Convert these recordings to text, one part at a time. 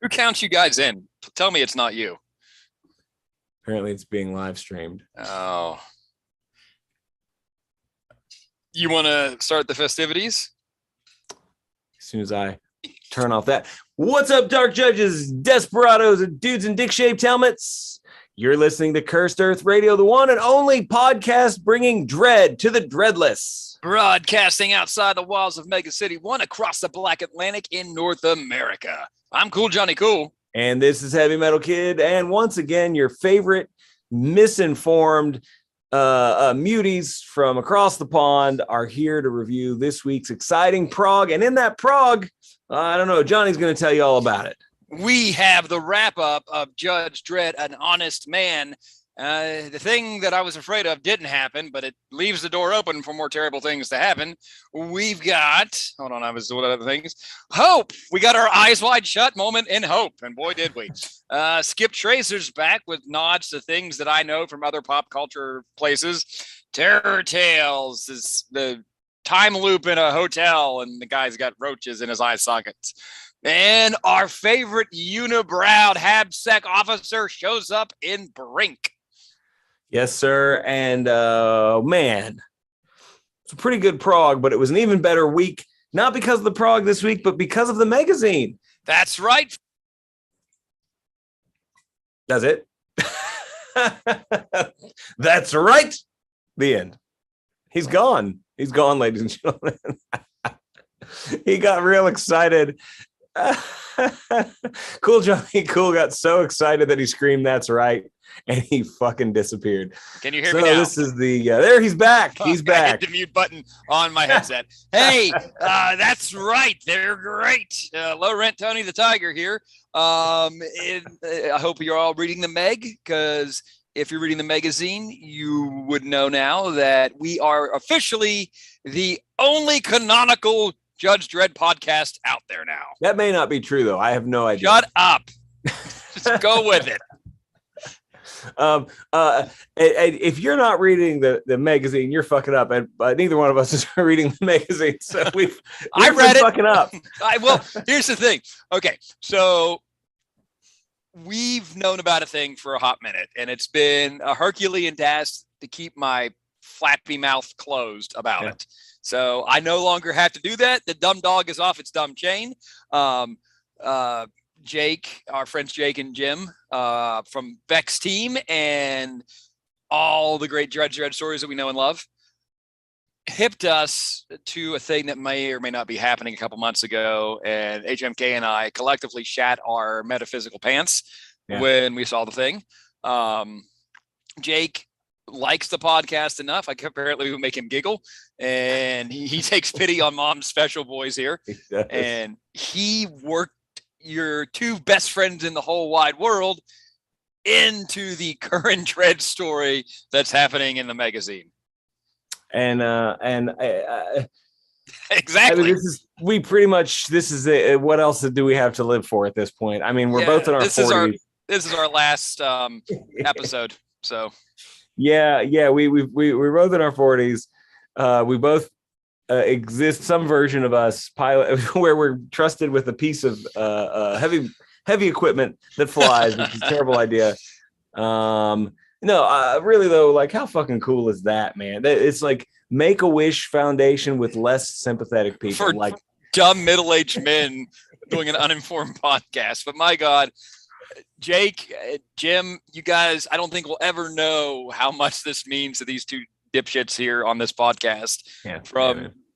Who counts you guys in? Tell me it's not you. Apparently it's being live streamed. Oh. You want to start the festivities? As soon as I turn off that. What's up, Dark Judges, Desperados, and dudes in dick-shaped helmets? You're listening to Cursed Earth Radio, the one and only podcast bringing dread to the dreadless. Broadcasting outside the walls of Mega City 1 across the Black Atlantic in North America. I'm Cool Johnny Cool. And this is Heavy Metal Kid. And once again, your favorite misinformed muties from across the pond are here to review this week's exciting prog. And in that prog, I don't know, Johnny's going to tell you all about it. We have the wrap-up of Judge Dredd, An Honest Man. The thing that I was afraid of didn't happen, but it leaves the door open for more terrible things to happen. We've got, hold on, I was doing other things. Hope. We got our eyes wide shut moment in hope, and boy, did we. Skip Tracer's back with nods to things that I know from other pop culture places. Terror Tales is the time loop in a hotel, and the guy's got roaches in his eye sockets. And our favorite unibrowed HabSec officer shows up in Brink. Yes, sir. And man, it's a pretty good prog, but it was an even better week, not because of the prog this week, but because of the magazine. That's right. That's it. That's right. The end. He's gone. He's gone, ladies and gentlemen. He got real excited. Cool Johnny Cool got so excited that he screamed, "That's right," and he fucking disappeared. Can you hear me now? This is the there he's back. He's back. I hit the mute button on my headset. Hey, that's right. They're great. Low Rent Tony the Tiger here. I hope you're all reading the Meg, because if you're reading the magazine, you would know now that we are officially the only canonical Judge Dredd podcast out there now. That may not be true, though. I have no idea. Shut up. Just go with it. If you're not reading the magazine, you're fucking up. And neither one of us is reading the magazine, so I read it. Fucking up. Well, here's the thing. Okay, so we've known about a thing for a hot minute, and it's been a Herculean task to keep my flappy mouth closed about it. So I no longer have to do that. The dumb dog is off its dumb chain. Jake, our friends Jake and Jim from Beck's team, and all the great Dredd stories that we know and love, hipped us to a thing that may or may not be happening a couple months ago. And HMK and I collectively shat our metaphysical pants when we saw the thing. Jake likes the podcast enough. Apparently we make him giggle, and he takes pity on Mom's special boys here. And he worked your two best friends in the whole wide world into the current Dredd story that's happening in the magazine. And I exactly. mean, this is it. What else do we have to live for at this point? I mean, we're both in our 40s. This is our last episode. So yeah, we're both in our 40s. We both exist, some version of us pilot where we're trusted with a piece of heavy equipment that flies, which is a terrible idea. Really though, like, how fucking cool is that, man? It's like Make-A-Wish Foundation with less sympathetic people, for like dumb middle-aged men doing an uninformed podcast. But my God, Jake, Jim, you guys, I don't think we'll ever know how much this means to these two dipshits here on this podcast.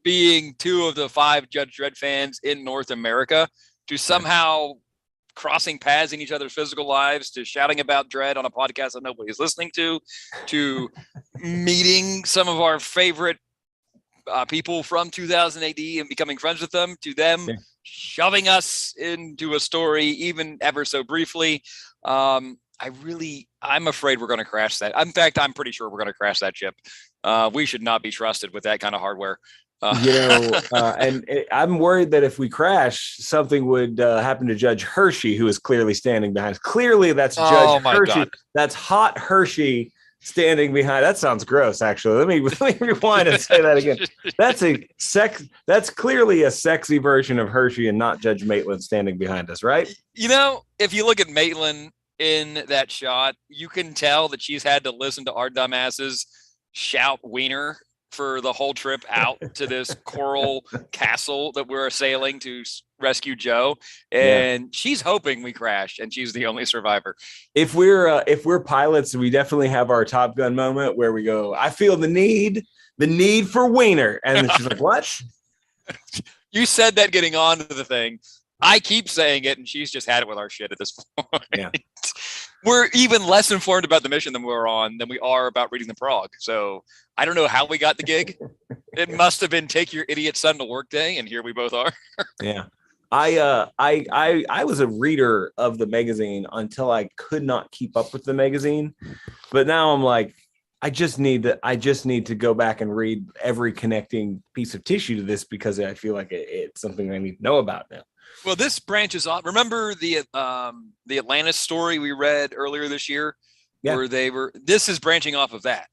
Being two of the 5 Judge Dredd fans in North America to somehow crossing paths in each other's physical lives, to shouting about Dredd on a podcast that nobody's listening to meeting some of our favorite people from 2000 AD and becoming friends with them, to them shoving us into a story, even ever so briefly. I'm afraid we're going to crash that. In fact, I'm pretty sure we're going to crash that ship. We should not be trusted with that kind of hardware. I'm worried that if we crash, something would happen to Judge Hershey, who is clearly standing behind us. Clearly, that's Judge Hershey. God. That's hot Hershey Standing behind. That sounds gross. Actually, let me rewind and say that again. That's clearly a sexy version of Hershey and not Judge Maitland standing behind us, right? You know, if you look at Maitland in that shot, you can tell that she's had to listen to our dumbasses shout wiener for the whole trip out to this coral castle that we're sailing to rescue Joe. And she's hoping we crash, and she's the only survivor. If we're pilots, we definitely have our Top Gun moment where we go, I feel the need for wiener. And she's like, what? You said that getting onto the thing. I keep saying it, and she's just had it with our shit at this point. Yeah. We're even less informed about the mission than we are about reading the Prog. So I don't know how we got the gig. It must have been take your idiot son to work day, and here we both are. Yeah. I was a reader of the magazine until I could not keep up with the magazine. But now I'm like, I just need to go back and read every connecting piece of tissue to this because I feel like it's something I need to know about now. Well, this branches off. Remember the Atlantis story we read earlier this year, where this is branching off of that.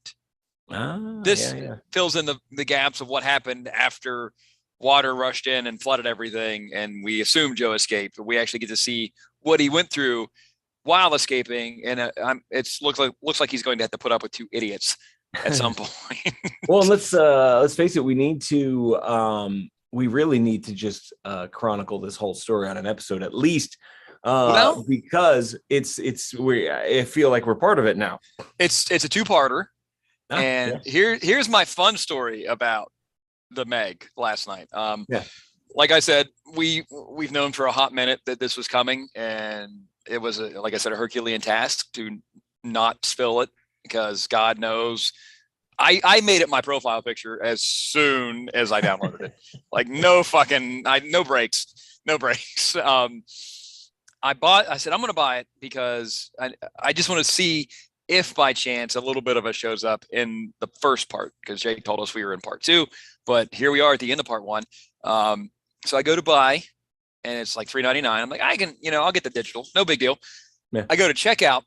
This fills in the gaps of what happened after water rushed in and flooded everything, and we assume Joe escaped, but we actually get to see what he went through while escaping, and it looks like he's going to have to put up with two idiots at some point. Well, let's face it, we really need to just chronicle this whole story on an episode at least, because I feel like we're part of it now. It's a two-parter, and here's my fun story about the Meg last night. Like I said, we've known for a hot minute that this was coming, and it was like I said, a Herculean task to not spill it, because God knows I made it my profile picture as soon as I downloaded it. Like no breaks. I said, I'm going to buy it because I just want to see if by chance a little bit of it shows up in the first part, because Jake told us we were in part 2, but here we are at the end of part 1. So I go to buy, and it's like $3.99. I'm like, I'll get the digital, no big deal. Yeah. I go to checkout.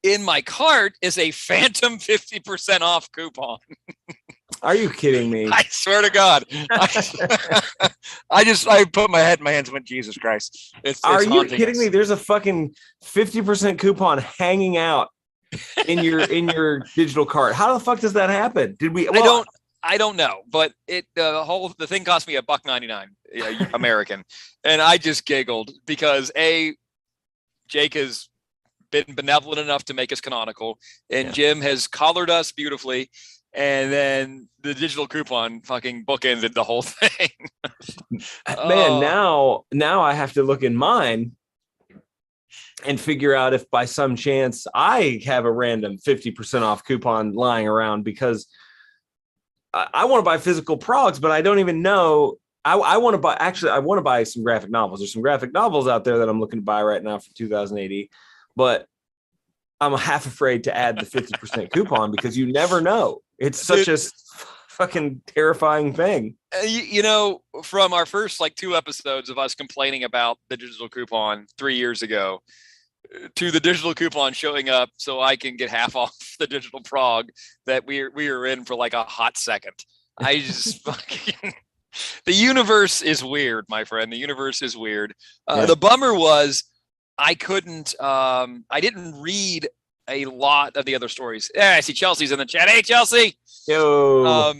In my cart is a phantom 50% off coupon. Are you kidding me? I swear to God. I put my head in my hands and went, Jesus Christ. Are you kidding me? There's a fucking 50% coupon hanging out in your digital cart. How the fuck does that happen? I don't know, but the thing cost me $1.99 American. And I just giggled because Jake has been benevolent enough to make us canonical, and Jim has collared us beautifully, and then the digital coupon fucking bookended the whole thing. Man, now I have to look in mine and figure out if by some chance I have a random 50% off coupon lying around, because I want to buy physical progs, but I don't even know. I want to buy some graphic novels. There's some graphic novels out there that I'm looking to buy right now for 2080. But I'm half afraid to add the 50% coupon because you never know. It's such a fucking terrifying thing. From our first 2 episodes of us complaining about the digital coupon 3 years ago to the digital coupon showing up so I can get half off the digital prog that we were in for a hot second. I just fucking... The universe is weird, my friend. The universe is weird. The bummer was I didn't read a lot of the other stories. Yeah, I see Chelsea's in the chat. Hey, Chelsea. Yo.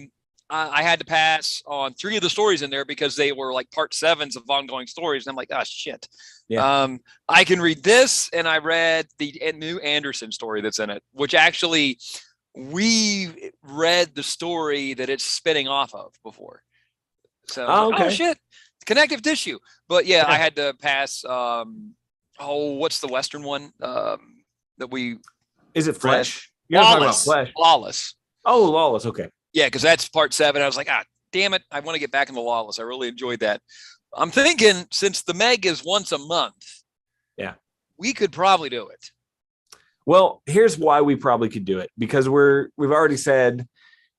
I had to pass on 3 of the stories in there because they were part 7s of ongoing stories. And I'm like, oh, shit. Yeah. I can read this. And I read the new Anderson story that's in it, which actually we read the story that it's spinning off of before. So, oh shit, connective tissue. But yeah, I had to pass. What's the Western one that we? Is it Flesh? You're talking about Flesh. Lawless. Oh, Lawless. Okay. Yeah, because that's part 7. I was like, damn it, I want to get back into Lawless. I really enjoyed that. I'm thinking since the Meg is once a month, we could probably do it. Well, here's why we probably could do it, because we've already said,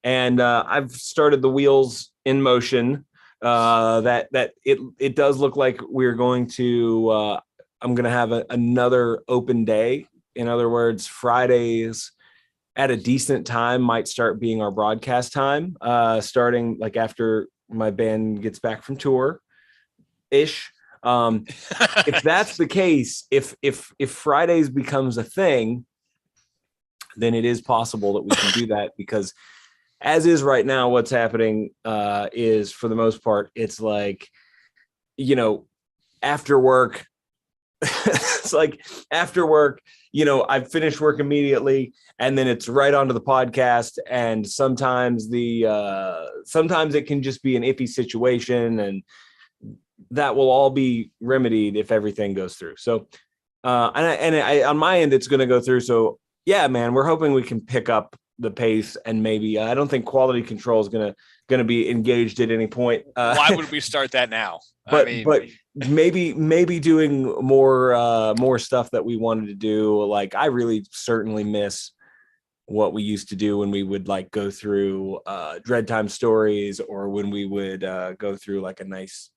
and I've started the wheels in motion. That it does look like we're going to. I'm going to have another open day. In other words, Fridays at a decent time might start being our broadcast time, starting like after my band gets back from tour ish. If that's the case, if Fridays becomes a thing, then it is possible that we can do that, because as is right now, what's happening is, for the most part, it's like, after work, it's like after work, I've finished work immediately, and then it's right onto the podcast. And sometimes sometimes it can just be an iffy situation, and that will all be remedied if everything goes through. So, I on my end, it's going to go through. So yeah, man, we're hoping we can pick up the pace, and maybe I don't think quality control is going to be engaged at any point. Why would we start that now? But maybe doing more stuff that we wanted to do. Like, I really certainly miss what we used to do when we would like go through Dredd time stories, or when we would go through like a nice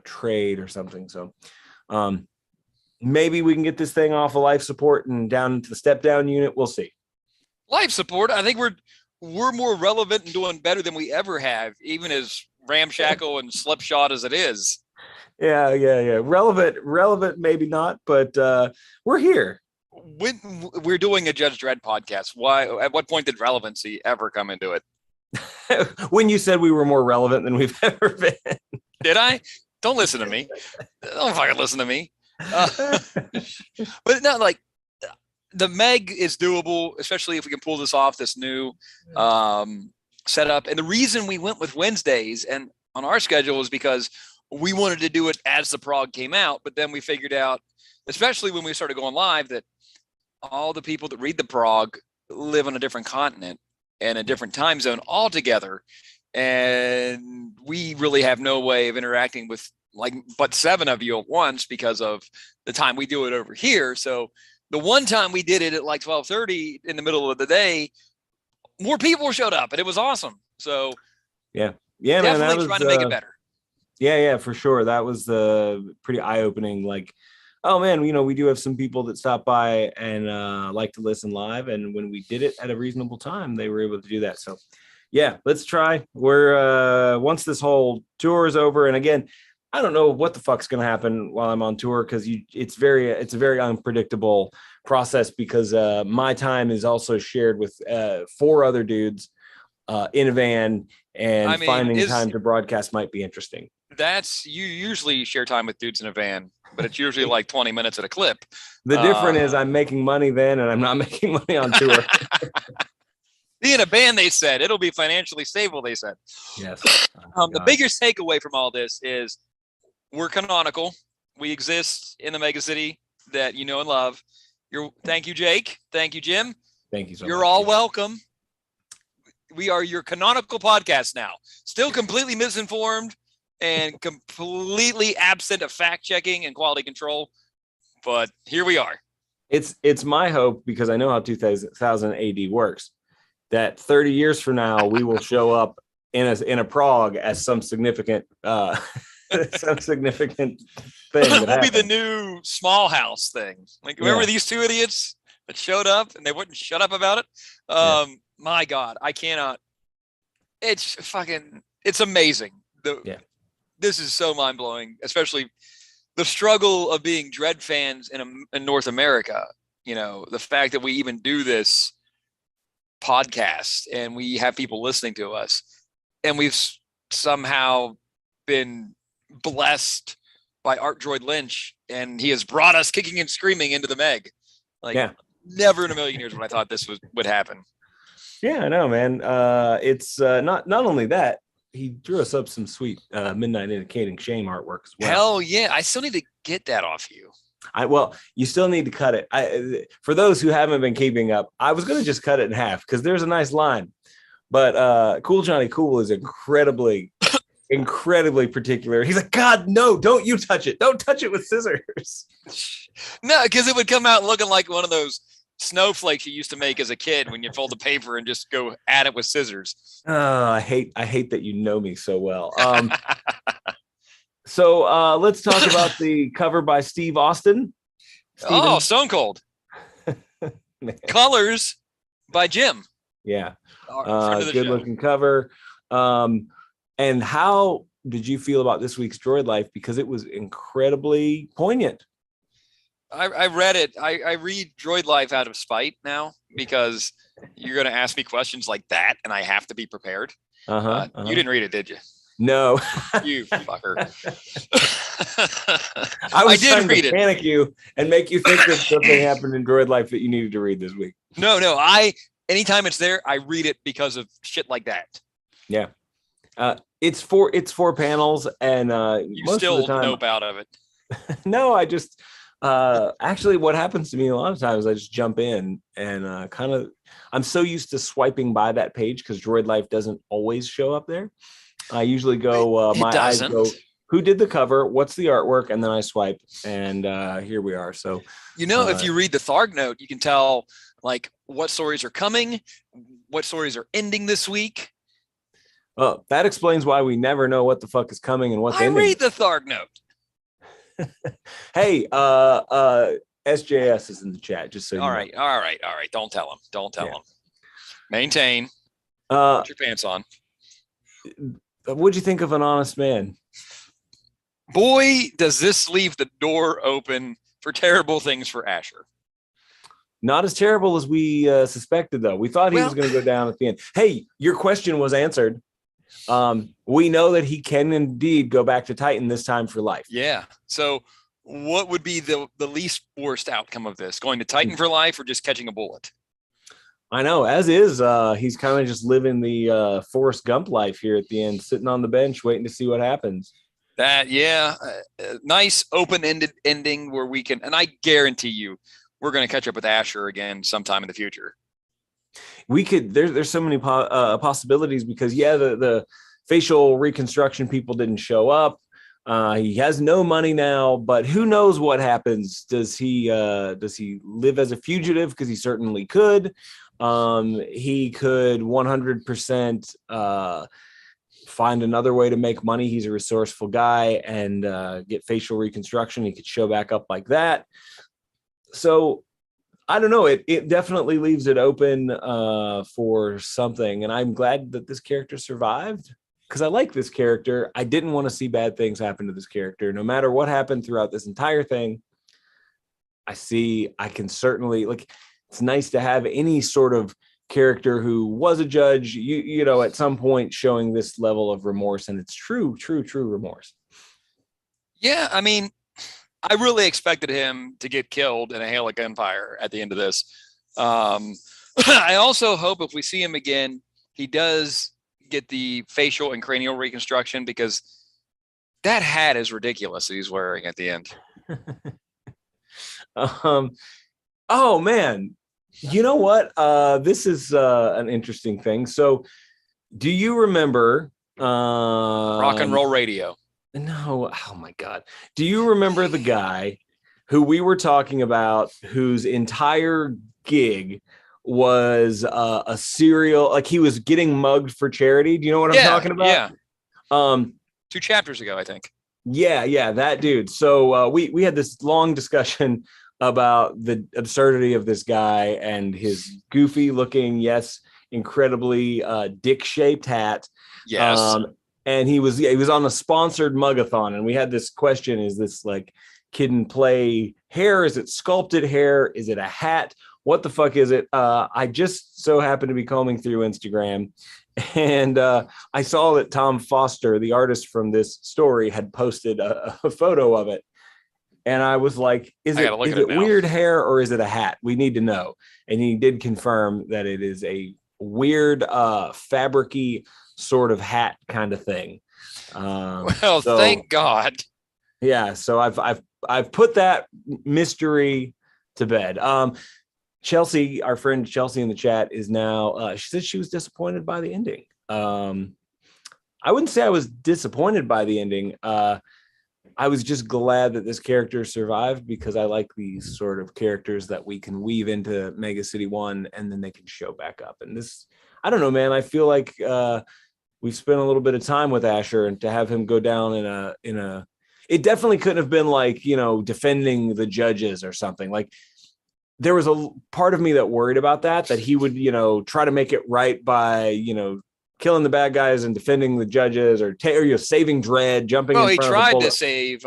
trade or something. So maybe we can get this thing off of life support and down to the step down unit. We'll see. Life support. I think we're more relevant and doing better than we ever have, even as ramshackle and slipshod as it is. Yeah. Relevant, maybe not, but we're here. When we're doing a Judge Dredd podcast, why? At what point did relevancy ever come into it? When you said we were more relevant than we've ever been. Did I? Don't listen to me. Don't fucking listen to me. But no, like, the Meg is doable, especially if we can pull this off, this new setup. And the reason we went with Wednesdays and on our schedule is because we wanted to do it as the Prog came out. But then we figured out, especially when we started going live, that all the people that read the Prog live on a different continent and a different time zone altogether. And we really have no way of interacting with but 7 of you at once because of the time we do it over here. So the one time we did it at like 12:30 in the middle of the day, more people showed up and it was awesome. So yeah, definitely man, trying to make it better. Yeah, for sure. That was pretty eye-opening. Like, oh man, we do have some people that stop by and like to listen live. And when we did it at a reasonable time, they were able to do that. So yeah, let's try. We're once this whole tour is over, and again, I don't know what the fuck's going to happen while I'm on tour, because it's a very unpredictable process, because my time is also shared with 4 other dudes in a van, and finding time to broadcast might be interesting. You usually share time with dudes in a van, but it's usually like 20 minutes at a clip. The difference is I'm making money then, and I'm not making money on tour. Being a band, they said it'll be financially stable. They said yes. The biggest takeaway from all this is we're canonical. We exist in the mega city that you know and love. Thank you, Jake. Thank you, Jim. Thank you so much. You're all welcome. We are your canonical podcast now. Still completely misinformed and completely absent of fact checking and quality control, but here we are. It's my hope, because I know how 2000 AD works, that 30 years from now we will show up in a Prog as some significant some significant thing. We'll be the new Small House thing. Like, remember these 2 idiots that showed up and they wouldn't shut up about it? My God, I cannot. It's amazing. This is so mind blowing, especially the struggle of being Dredd fans in North America. The fact that we even do this podcast and we have people listening to us, and we've somehow been blessed by Art Droid Lynch, and he has brought us kicking and screaming into the Meg. Never in a million years would I thought this would happen. Yeah, I know, man. It's not only that, he drew us up some sweet Midnight Indicating Shame artwork as well. Hell yeah, I still need to get that off you. Well, you still need to cut it. For those who haven't been keeping up, I was going to just cut it in half because there's a nice line. But Cool Johnny Cool is incredibly particular. He's like, God, no, don't you touch it. Don't touch it with scissors. No, because it would come out looking like one of those snowflakes you used to make as a kid when you fold the paper and just go at it with scissors. I hate that you know me so well. So let's talk about the cover by Steve Austin. Oh, Stone Cold. Colors by Jim. Yeah. Friend of the Good show. looking cover. And how did you feel about this week's Droid Life? Because it was incredibly poignant. I read it. I read Droid Life out of spite now because you're going to ask me questions like that, and I have to be prepared. You didn't read it, did you? No. You fucker. I did read it. Panic you and make you think that something happened in Droid Life that you needed to read this week. No. Anytime it's there, I read it because of shit like that. Yeah. It's four panels, and you most still of the time, nope out of it. No, I just actually what happens to me a lot of times, I just jump in and I'm so used to swiping by that page because Droid Life doesn't always show up there. I usually go my eyes go, who did the cover, what's the artwork, and then I swipe, and here we are. So if you read the Tharg note, you can tell like what stories are coming, what stories are ending this week. Oh, that explains why we never know what the fuck is coming and what's ending. I read the Tharg note. Hey, SJS is in the chat, just so you know. All right. Don't tell him. Maintain. Put your pants on. What'd you think of An Honest Man? Boy, does this leave the door open for terrible things for Asher. Not as terrible as we suspected, though. We thought he was going to go down at the end. Hey, your question was answered. We know that he can indeed go back to Titan this time for life. Yeah. So what would be the least worst outcome of this? Going to Titan for life or just catching a bullet? I know, as is, he's kind of just living the Forrest Gump life here at the end, sitting on the bench, waiting to see what happens. Nice open-ended ending where we can, and I guarantee you, we're going to catch up with Asher again sometime in the future. We could. There's so many possibilities because the facial reconstruction people didn't show up. He has no money now, but who knows what happens? Does he live as a fugitive? Because he certainly could. He could 100% find another way to make money. He's a resourceful guy and get facial reconstruction. He could show back up like that. So I don't know. It definitely leaves it open for something. And I'm glad that this character survived because I like this character. I didn't want to see bad things happen to this character. No matter what happened throughout this entire thing, I can certainly, like, it's nice to have any sort of character who was a judge, you know, at some point showing this level of remorse. And it's true remorse. Yeah. I mean, I really expected him to get killed in a hail of gunfire at the end of this. I also hope if we see him again, he does get the facial and cranial reconstruction because that hat is ridiculous that he's wearing at the end. Oh man, you know what? This is an interesting thing. So do you remember Rock and Roll Radio? No. Oh my God. Do you remember the guy who we were talking about whose entire gig was a serial, like he was getting mugged for charity? Do you know what I'm talking about? Yeah. 2 chapters ago, I think. Yeah, that dude. So we had this long discussion about the absurdity of this guy and his goofy looking, yes, incredibly dick-shaped hat. Yes. And he was on a sponsored mugathon, and we had this question: is this like kid and play hair? Is it sculpted hair? Is it a hat? What the fuck is it? I just so happened to be combing through Instagram, and I saw that Tom Foster, the artist from this story, had posted a photo of it. And I was like, is it weird hair or is it a hat? We need to know. And he did confirm that it is a weird fabric-y sort of hat kind of thing. Thank God. Yeah, so I've put that mystery to bed. Chelsea, our friend Chelsea in the chat, is now she said she was disappointed by the ending. I wouldn't say I was disappointed by the ending. I was just glad that this character survived because I like these sort of characters that we can weave into Mega City 1 and then they can show back up. And this, I don't know, man, I feel like we've spent a little bit of time with Asher, and to have him go down in a it definitely couldn't have been like, you know, defending the judges or something. Like there was a part of me that worried about that he would, try to make it right by, killing the bad guys and defending the judges, or saving Dredd, jumping Well, in he front of the tried to bullet. save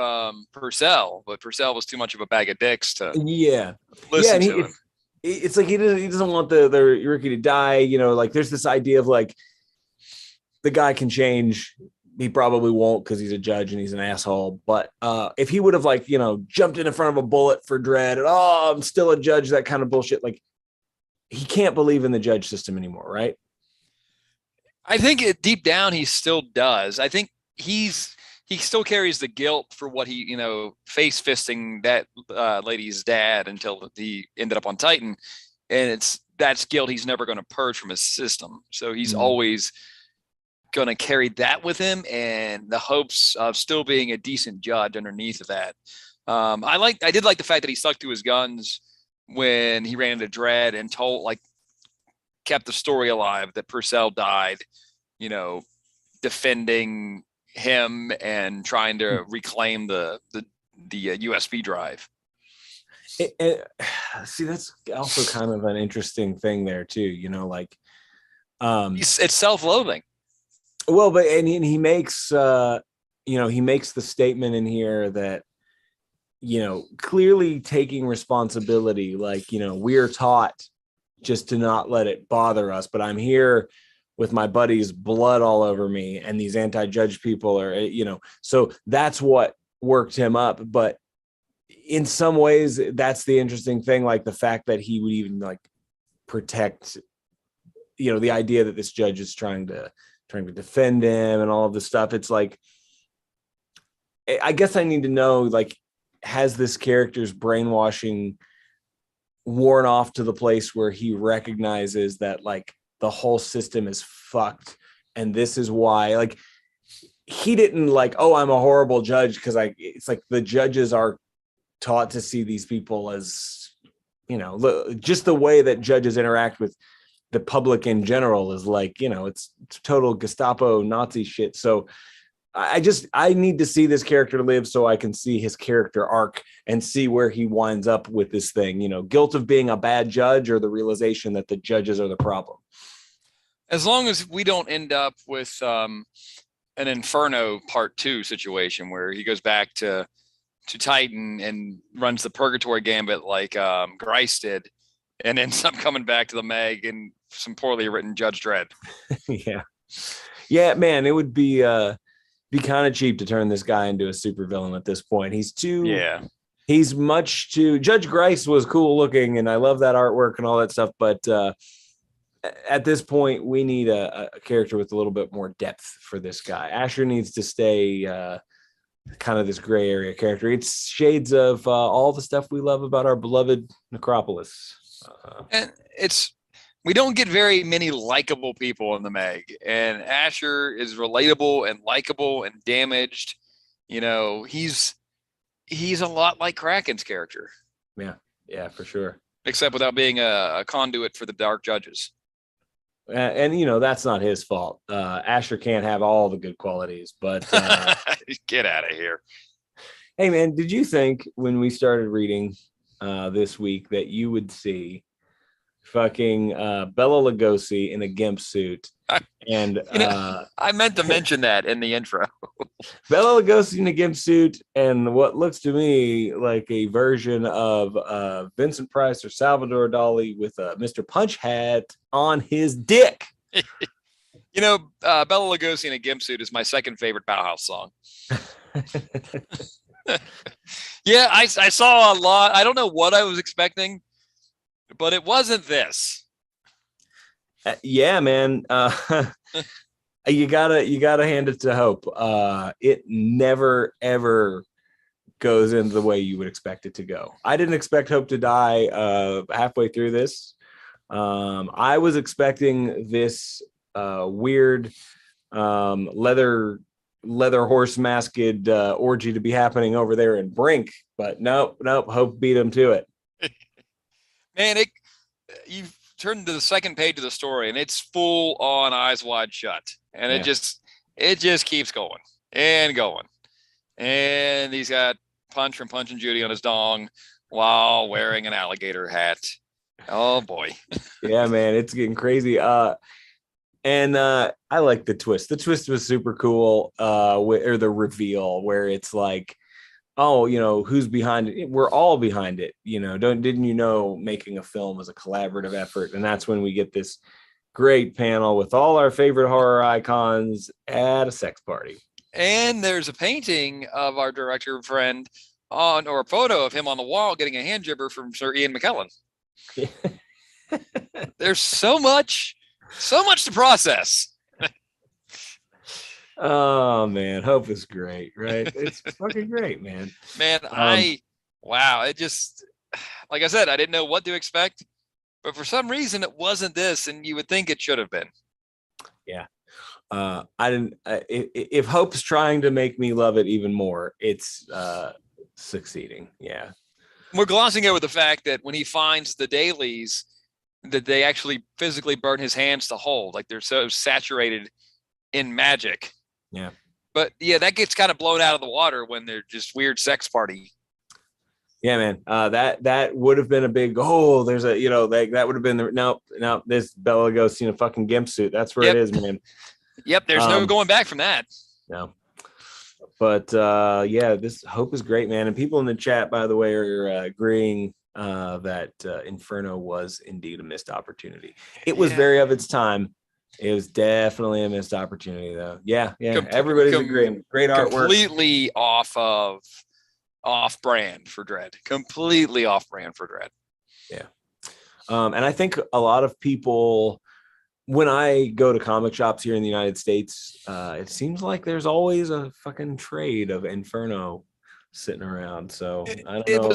Purcell, but Purcell was too much of a bag of dicks to Yeah. listen And to him. it's like he doesn't want the rookie to die. Like there's this idea of like the guy can change. He probably won't because he's a judge and he's an asshole. But if he would have like, jumped in front of a bullet for Dredd and, I'm still a judge, that kind of bullshit. Like he can't believe in the judge system anymore, right? I think deep down he still does. I think he still carries the guilt for what he, face fisting that lady's dad until he ended up on Titan. And that's guilt he's never going to purge from his system. So he's always going to carry that with him, and the hopes of still being a decent judge underneath of that. I did like the fact that he stuck to his guns when he ran into Dredd and kept the story alive that Purcell died, defending him and trying to reclaim the USB drive. See, that's also kind of an interesting thing there too. It's self-loathing. Well, but he makes he makes the statement in here that clearly taking responsibility, like we're taught just to not let it bother us, but I'm here with my buddy's blood all over me, and these anti-judge people are, so that's what worked him up. But in some ways, that's the interesting thing, like the fact that he would even like protect, the idea that this judge is trying to defend him and all of this stuff. It's like, I guess I need to know, like, has this character's brainwashing worn off to the place where he recognizes that like the whole system is fucked, and this is why, like, he didn't like, oh, I'm a horrible judge, because it's like the judges are taught to see these people as, just the way that judges interact with the public in general is like, it's total Gestapo Nazi shit. So I need to see this character live so I can see his character arc and see where he winds up with this thing, guilt of being a bad judge or the realization that the judges are the problem. As long as we don't end up with an Inferno Part 2 situation where he goes back to Titan and runs the Purgatory Gambit like Grice did, and ends up coming back to the Meg and some poorly written Judge Dredd. Yeah, man, it would be kind of cheap to turn this guy into a supervillain at this point. He's much too. Judge Grice was cool looking, and I love that artwork and all that stuff. But at this point, we need a character with a little bit more depth for this guy. Asher needs to stay kind of this gray area character. It's shades of all the stuff we love about our beloved Necropolis. And we don't get very many likable people in the Meg, and Asher is relatable and likable and damaged. He's a lot like Kraken's character. Yeah, for sure. Except without being a conduit for the dark judges. And that's not his fault. Asher can't have all the good qualities, but get out of here. Hey man, did you think when we started reading this week that you would see fucking Bela Lugosi in a gimp suit? And I meant to mention that in the intro. Bela Lugosi in a gimp suit and what looks to me like a version of Vincent Price or Salvador Dali with a Mr. Punch hat on his dick. Bela Lugosi in a gimp suit is my second favorite Bauhaus song. Yeah, I saw a lot. I don't know what I was expecting, but it wasn't this. Yeah, man. You gotta hand it to Hope. It never ever goes in the way you would expect it to go. I didn't expect Hope to die halfway through this. I was expecting this weird leather horse masked orgy to be happening over there in Brink, but nope. Hope beat him to it. Man, you've turned to the second page of the story, and it's full on Eyes Wide Shut, and it just keeps going and going. And he's got Punch from Punch and Judy on his dong, while wearing an alligator hat. Oh boy. Yeah, man, it's getting crazy. And I like the twist. The twist was super cool. Or the reveal where it's like, oh, who's behind it? We're all behind it. Didn't you know making a film is a collaborative effort? And that's when we get this great panel with all our favorite horror icons at a sex party. And there's a painting of our director friend or a photo of him on the wall getting a hand jibber from Sir Ian McKellen. There's so much to process. Oh man, Hope is great, right? It's fucking great, man. Man, wow, it just, like I said, I didn't know what to expect, but for some reason it wasn't this, and you would think it should have been. Yeah. I didn't. If Hope's trying to make me love it even more, it's succeeding. Yeah. We're glossing over the fact that when he finds the dailies, that they actually physically burn his hands to hold, like they're so saturated in magic. Yeah. But yeah, that gets kind of blown out of the water when they're just weird sex party. Yeah, man. That would have been a big there's a that would have been no, this Bela Lugosi's in a fucking gimp suit. That's where it is, man. Yep, there's no going back from that. No. But yeah, this Hope is great, man. And people in the chat, by the way, are agreeing that Inferno was indeed a missed opportunity. It was very of its time. It was definitely a missed opportunity, though. Yeah. Everybody's agreeing. Great artwork. Completely off brand for Dredd. Completely off brand for Dredd. Yeah. And I think a lot of people, when I go to comic shops here in the United States, it seems like there's always a fucking trade of Inferno sitting around. So I don't know.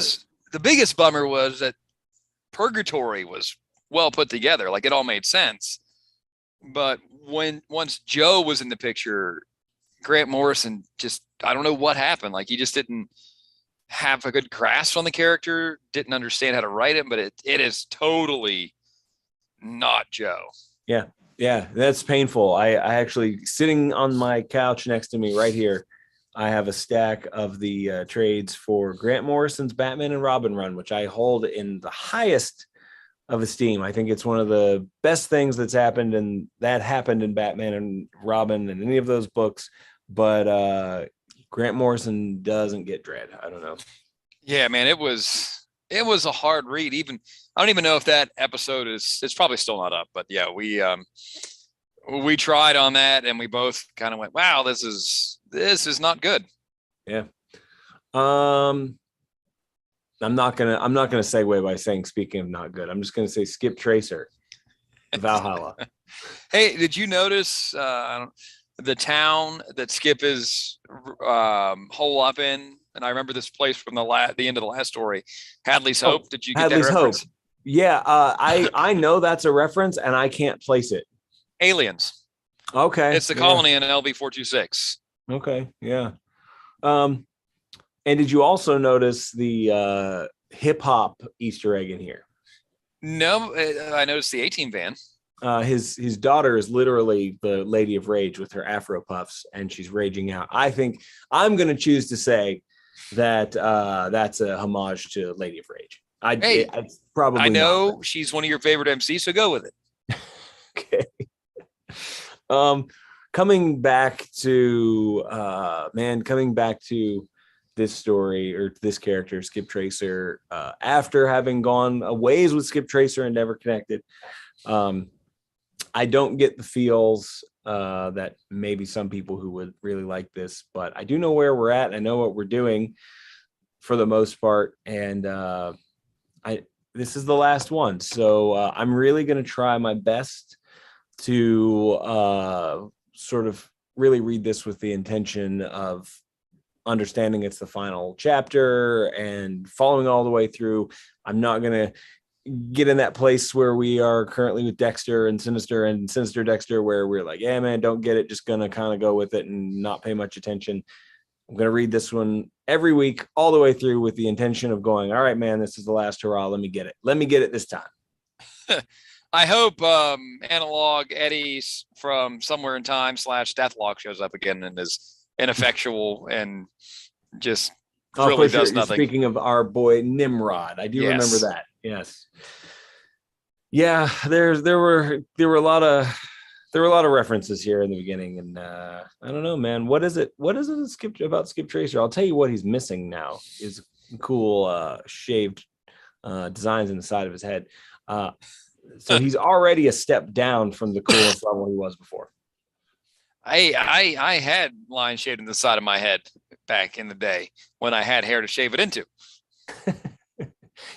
The biggest bummer was that Purgatory was well put together. Like it all made sense. But once Joe was in the picture, Grant Morrison just, I don't know what happened. Like he just didn't have a good grasp on the character, didn't understand how to write it, but it is totally not Joe. Yeah, that's painful. I actually, sitting on my couch next to me right here, I have a stack of the trades for Grant Morrison's Batman and Robin run, which I hold in the highest of esteem. I think it's one of the best things that's happened, and that happened in Batman and Robin and any of those books. But Grant Morrison doesn't get Dredd. I don't know. Yeah, man, it was a hard read. Even I don't even know if that episode it's probably still not up, but yeah, we tried on that and we both kind of went, wow, this is not good. Yeah. I'm not gonna segue by saying, speaking of not good, I'm just gonna say Skip Tracer, Valhalla. Hey, did you notice the town that Skip is hole up in? And I remember this place from the end of the last story, Hadley's Hope. Did you get Hadley's that reference? Hope? Yeah, I know that's a reference, and I can't place it. Aliens. Okay, it's the colony in LB 426. Okay, yeah. And did you also notice the hip hop Easter egg in here? No, I noticed the A-Team van. His daughter is literally the Lady of Rage with her Afro puffs, and she's raging out. I think I'm going to choose to say that that's a homage to Lady of Rage. I know not. She's one of your favorite MCs, so go with it. Okay. Coming back to this story, or this character, Skip Tracer, after having gone a ways with Skip Tracer and never connected, I don't get the feels that maybe some people who would really like this, but I do know where we're at. I know what we're doing for the most part, and this is the last one, so I'm really going to try my best to sort of really read this with the intention of understanding it's the final chapter and following all the way through. I'm not going to get in that place where we are currently with Dexter and Sinister Dexter, where we're like, yeah, man, don't get it. Just going to kind of go with it and not pay much attention. I'm going to read this one every week all the way through with the intention of going, all right, man, this is the last hurrah. Let me get it. Let me get it this time. I hope Analog Eddie from Somewhere in Time / Deathlock shows up again and is ineffectual and just Oh, really for sure. does You're nothing. speaking of our boy Nimrod. I do remember Yes. that. Yes. Yeah, there were a lot of references here in the beginning, and I don't know, man. What is it? What is it about Skip Tracer? I'll tell you what he's missing now is cool shaved designs in the side of his head. So he's already a step down from the coolest level he was before. I had line shaved in the side of my head back in the day when I had hair to shave it into.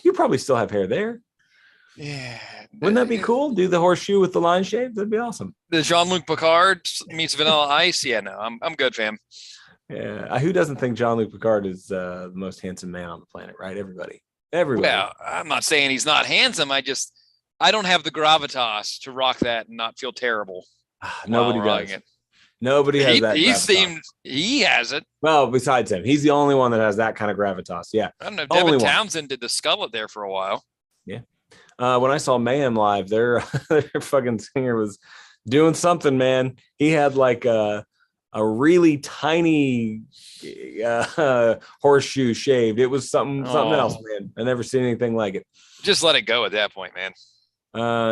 You probably still have hair there. Yeah. Wouldn't that be cool? Do the horseshoe with the line shave? That'd be awesome. The Jean-Luc Picard meets Vanilla Ice. Yeah, no, I'm good, fam. Yeah. Who doesn't think Jean-Luc Picard is the most handsome man on the planet, right? Everybody. Well, I'm not saying he's not handsome. I don't have the gravitas to rock that and not feel terrible. Nobody does. Nobody has that. He has it. Well, besides him, he's the only one that has that kind of gravitas. Yeah. I don't know. Devin Townsend did the skullet there for a while. Yeah. When I saw Mayhem live, their fucking singer was doing something, man. He had like a really tiny horseshoe shaved. It was something else, man. I never seen anything like it. Just let it go at that point, man.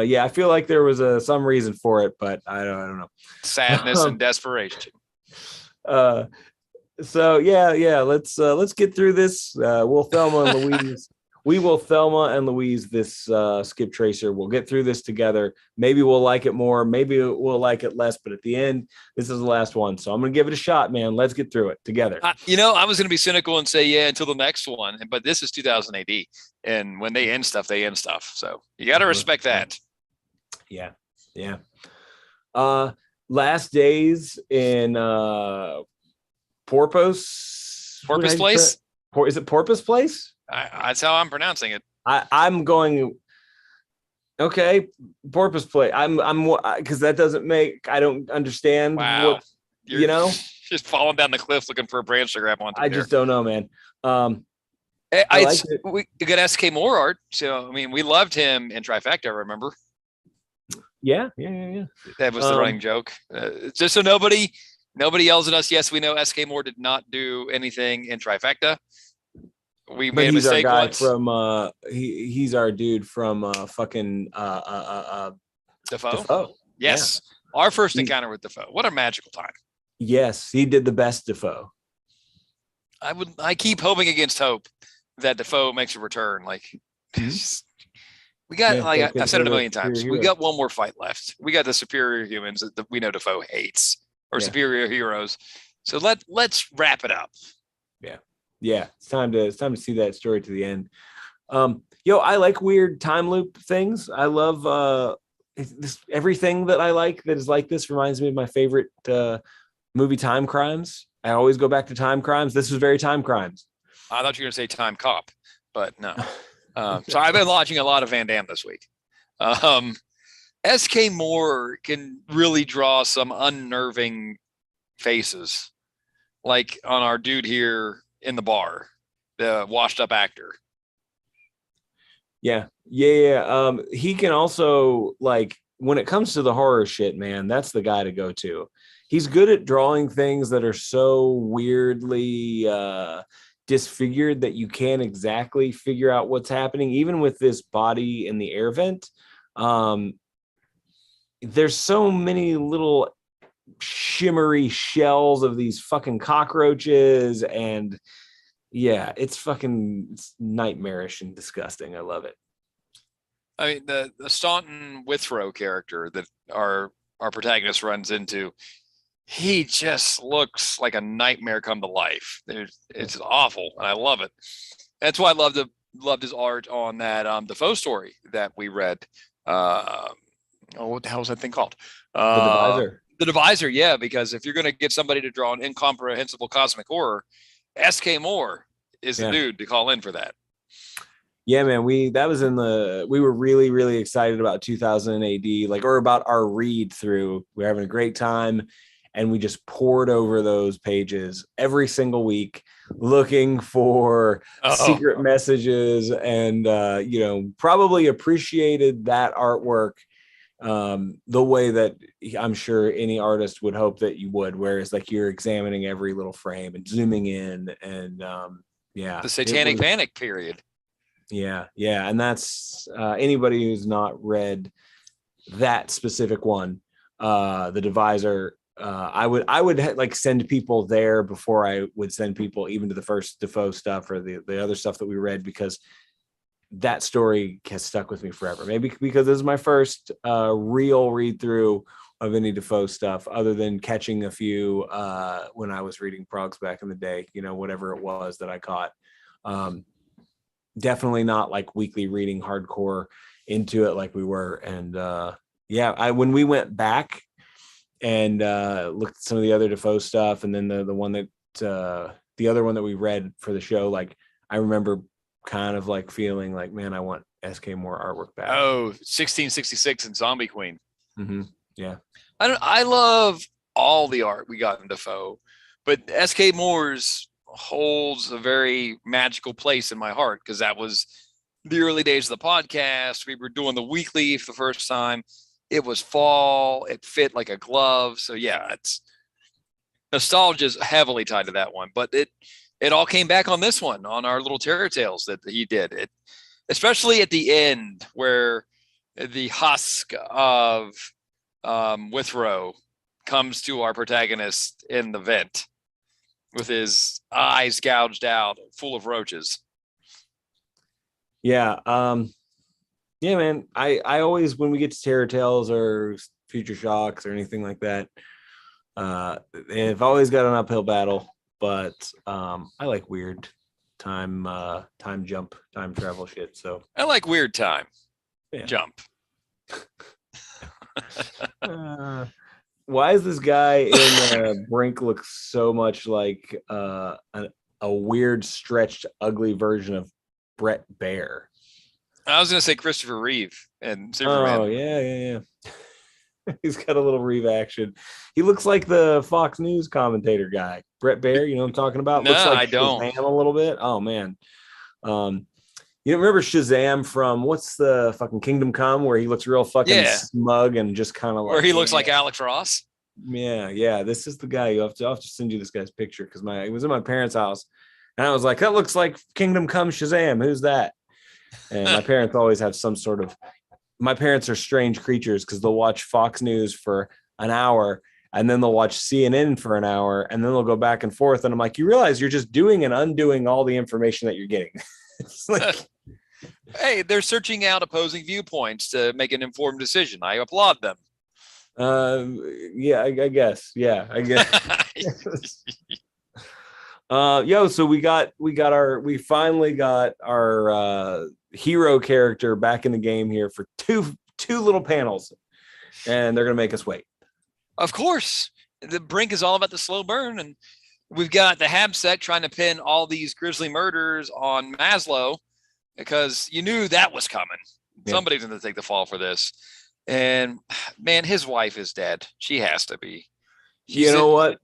Yeah, I feel like there was some reason for it, but I don't know. Sadness and desperation. So yeah. Let's get through this. We will Thelma and Louise this Skip Tracer. We'll get through this together. Maybe we'll like it more. Maybe we'll like it less. But at the end, this is the last one. So I'm going to give it a shot, man. Let's get through it together. I was going to be cynical and say, yeah, until the next one. But this is 2000 AD. And when they end stuff, they end stuff. So you got to respect that. Yeah. Last days in Porpoise Place? Is it Porpoise Place? That's how I'm pronouncing it. I'm going. Okay, Porpoise Place. I'm because that doesn't make. I don't understand. Wow. You're just falling down the cliff looking for a branch to grab onto. I just don't know, man. We got SK Moore art. So I mean, we loved him in Trifecta. Remember? Yeah. That was the running joke. Just so nobody yells at us. Yes, we know SK Moore did not do anything in Trifecta. We made a mistake once. He's our dude from fucking Defoe. Yes. Yeah. Our first encounter with Defoe. What a magical time. Yes, he did the best Defoe. I keep hoping against hope that Defoe makes a return. Like we got I've said it a million times. We got one more fight left. We got the superior humans that we know Defoe hates, or superior heroes. So let's wrap it up. Yeah, it's time to see that story to the end. I like weird time loop things. I love everything that I like that is like this reminds me of my favorite movie, Time Crimes. I always go back to Time Crimes. This was very Time Crimes. I thought you were going to say Time Cop, but no. So I've been watching a lot of Van Damme this week. SK Moore can really draw some unnerving faces, like on our dude here in the bar, the washed up actor. Yeah. He can also, like, when it comes to the horror shit, man, that's the guy to go to. He's good at drawing things that are so weirdly disfigured that you can't exactly figure out what's happening. Even with this body in the air vent, there's so many little shimmery shells of these fucking cockroaches, and it's nightmarish and disgusting. I love it. I mean, the Staunton Withrow character that our protagonist runs into, he just looks like a nightmare come to life. It's awful, and I love it. That's why I loved his art on that Defoe story that we read. What the hell was that thing called? The Divisor. The Divisor, yeah, because if you're going to get somebody to draw an incomprehensible cosmic horror, SK Moore is the dude to call in for that. Yeah, man, we were really, really excited about 2000 AD, or about our read through. We were having a great time, and we just poured over those pages every single week, looking for secret messages, and probably appreciated that artwork the way that I'm sure any artist would hope that you would, whereas like you're examining every little frame and zooming in, and Yeah. The Satanic Panic period. Yeah. Yeah. And that's anybody who's not read that specific one, the Divisor. I would like send people there before I would send people even to the first Defoe stuff or the other stuff that we read, because that story has stuck with me forever. Maybe because this is my first real read through of any Defoe stuff, other than catching a few when I was reading Progs back in the day, whatever it was that I caught. Definitely not like weekly reading hardcore into it like we were. And when we went back and looked at some of the other Defoe stuff, and then the one that the other one that we read for the show, like I remember kind of like feeling like, man, I want SK Moore artwork back. Oh, 1666 and Zombie Queen. Mm-hmm. Yeah. I love all the art we got in Defoe, but SK Moore's holds a very magical place in my heart, because that was the early days of the podcast. We were doing the weekly for the first time. It was fall. It fit like a glove. So yeah, it's nostalgia is heavily tied to that one, but it all came back on this one, on our little Terror Tales that he did it, especially at the end where the husk of Withrow comes to our protagonist in the vent with his eyes gouged out, full of roaches. Yeah. Yeah, man. I always, when we get to Terror Tales or Future Shocks or anything like that, they've always got an uphill battle. But I like weird time jump, time travel shit. So I like weird time jump. Why is this guy in Brink look so much like a weird, stretched, ugly version of Brett Baer? I was going to say Christopher Reeve and Superman. Oh, yeah. He's got a little Reeve action. He looks like the Fox News commentator guy. Brett Baer, you know what I'm talking about? No, looks like I don't. Shazam a little bit. Oh, man. You remember Shazam from what's the fucking Kingdom Come, where he looks real fucking smug and just kind of like, where he looks like Alex Ross. Yeah. This is the guy. I'll have to send you this guy's picture, because it was in my parents' house, and I was like, that looks like Kingdom Come Shazam. Who's that? And my parents always have some sort of. My parents are strange creatures, because they'll watch Fox News for an hour, and then they'll watch CNN for an hour, and then they'll go back and forth. And I'm like, you realize you're just doing and undoing all the information that you're getting. It's like, hey, they're searching out opposing viewpoints to make an informed decision. I applaud them. I guess. Yeah, I guess. So we finally got our hero character back in the game here for two little panels, and they're gonna make us wait. Of course, the Brink is all about the slow burn, and we've got the Habsec trying to pin all these grisly murders on Maslow, because you knew that was coming. Yeah. Somebody's going to take the fall for this. And man, his wife is dead. She has to be. You know what?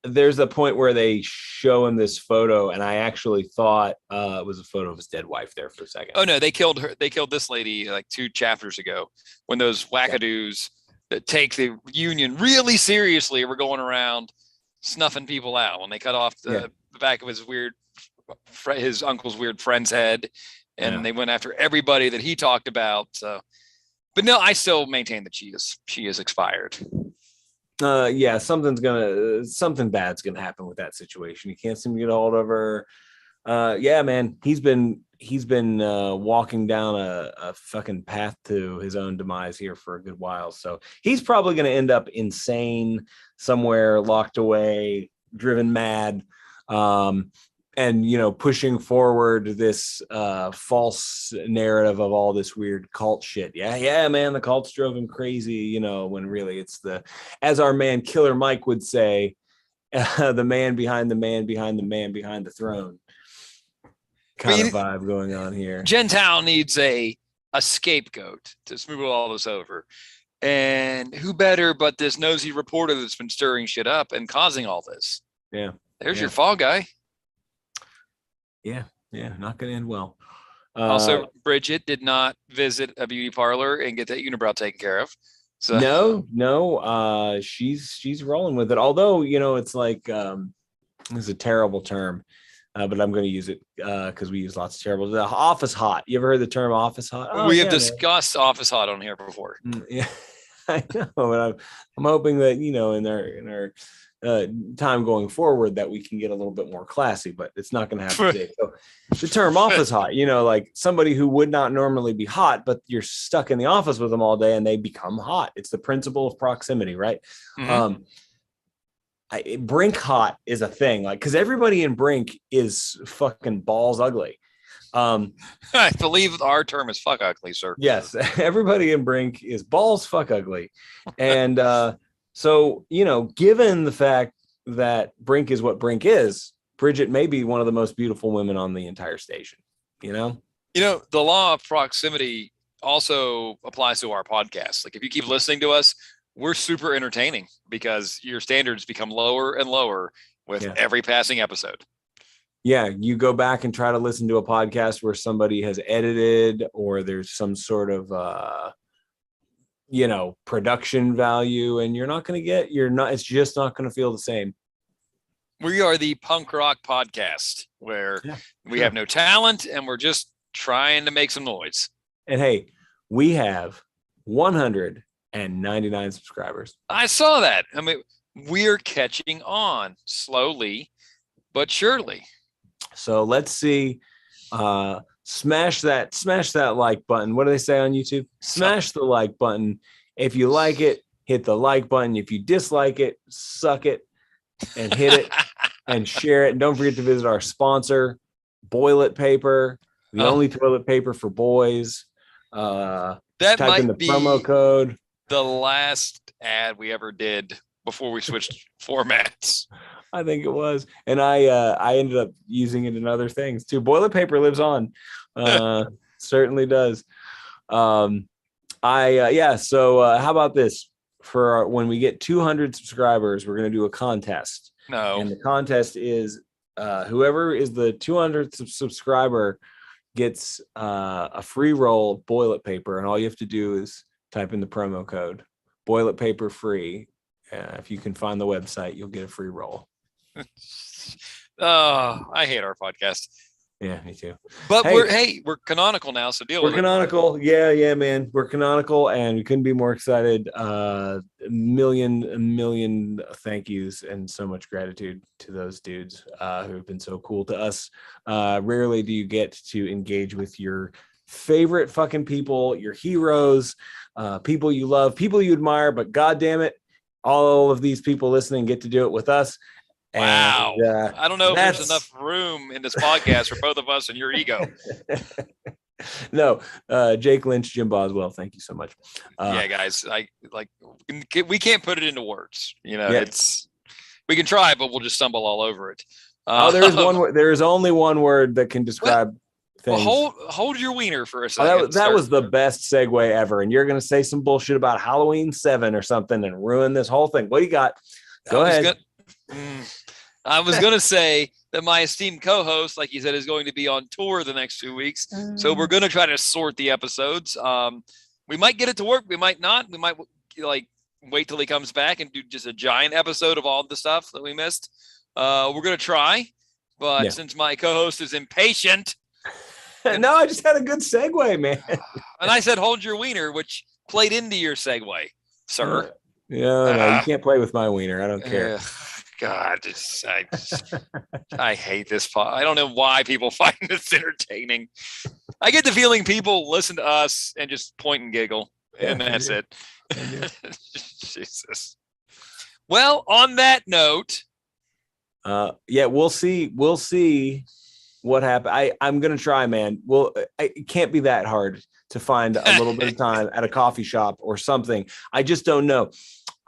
There's a point where they show him this photo, and I actually thought it was a photo of his dead wife there for a second. Oh no, they killed her. They killed this lady like 2 chapters ago, when those wackadoos that take the Union really seriously were going around snuffing people out. When they cut off the back of his uncle's weird friend's head, and they went after everybody that he talked about. So, but no, I still maintain that she is expired. Something bad's gonna happen with that situation. You can't seem to get a hold of her. Man, he's been walking down a fucking path to his own demise here for a good while. So he's probably gonna end up insane somewhere, locked away, driven mad, and pushing forward this false narrative of all this weird cult shit. Yeah, man, the cults drove him crazy, when really it's as our man Killer Mike would say, the man behind the man behind the man behind the throne kind of vibe going on here. Gentile needs a scapegoat to smooth all this over. And who better but this nosy reporter that's been stirring shit up and causing all this? Yeah. There's your fall guy. Yeah, not going to end well. Also, Bridget did not visit a beauty parlor and get that unibrow taken care of. So no, she's rolling with it. Although, it's like, it's a terrible term, but I'm going to use it because we use lots of terrible. The office hot. You ever heard the term office hot? We have discussed office hot on here before. Yeah, I know, but I'm hoping that in our time going forward that we can get a little bit more classy, but it's not going to happen today. So the term office hot, like somebody who would not normally be hot, but you're stuck in the office with them all day and they become hot. It's the principle of proximity, right? Mm-hmm. Brink hot is a thing, like, because everybody in Brink is fucking balls ugly. I believe our term is fuck ugly, sir. Yes, everybody in Brink is balls fuck ugly. And so, given the fact that Brink is what Brink is, Bridget may be one of the most beautiful women on the entire station, the law of proximity also applies to our podcast. Like, if you keep listening to us, we're super entertaining because your standards become lower and lower with every passing episode. Yeah, you go back and try to listen to a podcast where somebody has edited or there's some sort of production value, and it's just not going to feel the same. We are the punk rock podcast where we have no talent and we're just trying to make some noise. And hey, we have 199 subscribers. I saw that. I mean, we're catching on slowly but surely. So let's see. Smash that like button. What do they say on YouTube? Smash the like button. If you like it, hit the like button. If you dislike it, suck it and hit it and share it. And don't forget to visit our sponsor, Boilet Paper, the only toilet paper for boys. That type might in the be promo code. The last ad we ever did before we switched formats. I think it was. And I ended up using it in other things too. Boilet paper lives on. Certainly does. So how about this? For when we get 200 subscribers, we're going to do a contest. No. And the contest is whoever is the 200th subscriber gets a free roll of boilet paper. And all you have to do is type in the promo code boilet paper free. If you can find the website, you'll get a free roll. Oh, I hate our podcast. Yeah, me too. But we're canonical now, so deal with it. We're canonical. Yeah, man. We're canonical, and we couldn't be more excited. A million thank yous and so much gratitude to those dudes who have been so cool to us. Rarely do you get to engage with your favorite fucking people, your heroes, people you love, people you admire, but God damn it, all of these people listening get to do it with us. Wow. And, I don't know if there's enough room in this podcast for both of us and your ego. No, Jake Lynch, Jim Boswell, thank you so much. Yeah, guys, we can't put it into words. It's we can try, but we'll just stumble all over it. There is only one word that can describe things. Well, hold your wiener for a second. That was the best segue ever, and you're going to say some bullshit about Halloween 7 or something and ruin this whole thing. What do you got? Go ahead. I was going to say that my esteemed co-host, like you said, is going to be on tour the next 2 weeks. So we're going to try to sort the episodes. We might get it to work. We might not. We might wait till he comes back and do just a giant episode of all the stuff that we missed. We're going to try. But since my co-host is impatient. No, I just had a good segue, man. And I said, hold your wiener, which played into your segue, sir. No, you can't play with my wiener. I don't care. God, I hate this. I don't know why people find this entertaining. I get the feeling people listen to us and just point and giggle, and that's it. Jesus. Well, on that note, we'll see what happened. I'm gonna try, man. It can't be that hard to find a little bit of time at a coffee shop or something. I just don't know.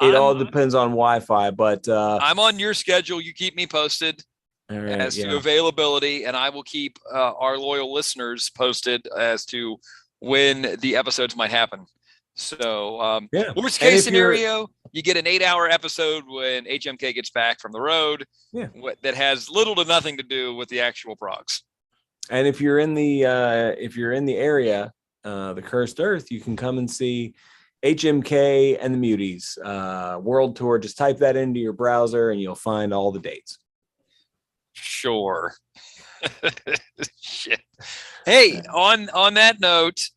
It all depends on Wi-Fi, but I'm on your schedule. You keep me posted as to availability, and I will keep our loyal listeners posted as to when the episodes might happen. So, worst case scenario, you get an 8-hour episode when HMK gets back from the road. That has little to nothing to do with the actual progs. And if you're in the area, the Cursed Earth, you can come and see HMK and the Muties World Tour. Just type that into your browser and you'll find all the dates. Sure. Shit. Hey, on that note,